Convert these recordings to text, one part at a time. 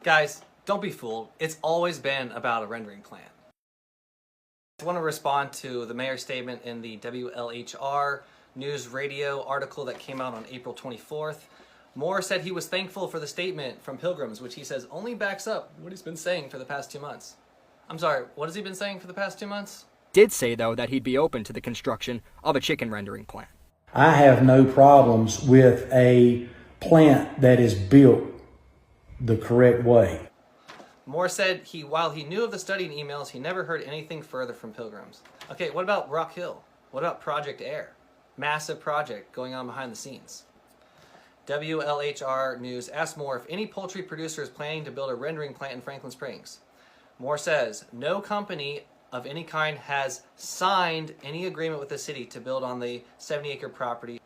Guys, don't be fooled. It's always been about a rendering plan. I want to respond to the mayor's statement in the WLHR News Radio article that came out on April 24th. Moore said he was thankful for the statement from Pilgrims, which he says only backs up what he's been saying for the past 2 months. I'm sorry, what has he been saying for the past 2 months? Did say, though, that he'd be open to the construction of a chicken rendering plant. I have no problems with a plant that is built the correct way. Moore said while he knew of the study and emails, he never heard anything further from Pilgrims. Okay, what about Rock Hill? What about Project Air? Massive project going on behind the scenes. WLHR News asked Moore if any poultry producer is planning to build a rendering plant in Franklin Springs. Moore says, no company of any kind has signed any agreement with the city to build on the 70-acre property.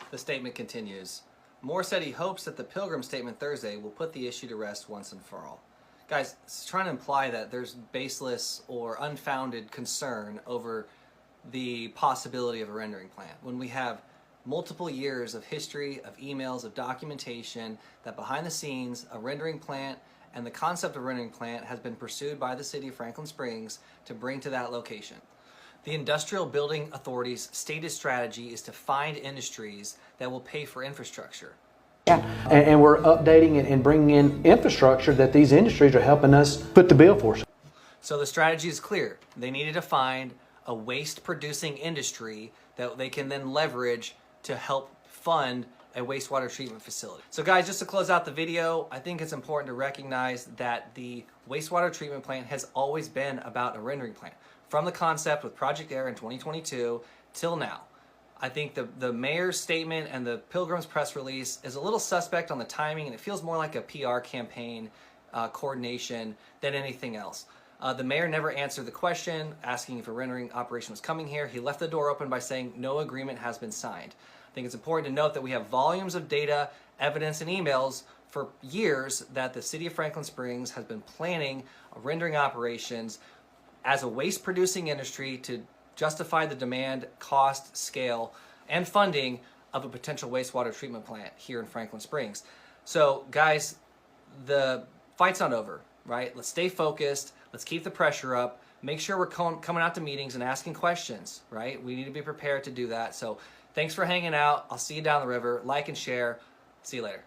The statement continues. Moore said he hopes that the Pilgrim statement Thursday will put the issue to rest once and for all. Guys, it's trying to imply that there's baseless or unfounded concern over the possibility of a rendering plant when we have multiple years of history, of emails, of documentation that behind the scenes a rendering plant and the concept of rendering plant has been pursued by the city of Franklin Springs to bring to that location. The Industrial Building Authority's stated strategy is to find industries that will pay for infrastructure. And we're updating and bringing in infrastructure that these industries are helping us put the bill for us. So the strategy is clear. They needed to find a waste-producing industry that they can then leverage to help fund a wastewater treatment facility. So guys, just to close out the video, I think it's important to recognize that the wastewater treatment plant has always been about a rendering plant. From the concept with Project Air in 2022 till now. I think the mayor's statement and the Pilgrim's press release is a little suspect on the timing, and it feels more like a PR campaign coordination than anything else. The mayor never answered the question asking if a rendering operation was coming here. He left the door open by saying no agreement has been signed. I think it's important to note that we have volumes of data, evidence, and emails for years that the city of Franklin Springs has been planning rendering operations as a waste-producing industry to justify the demand, cost, scale, and funding of a potential wastewater treatment plant here in Franklin Springs. So guys, the fight's not over, right? Let's stay focused. Let's keep the pressure up. Make sure we're coming out to meetings and asking questions, right? We need to be prepared to do that. So thanks for hanging out. I'll see you down the river. Like and share. See you later.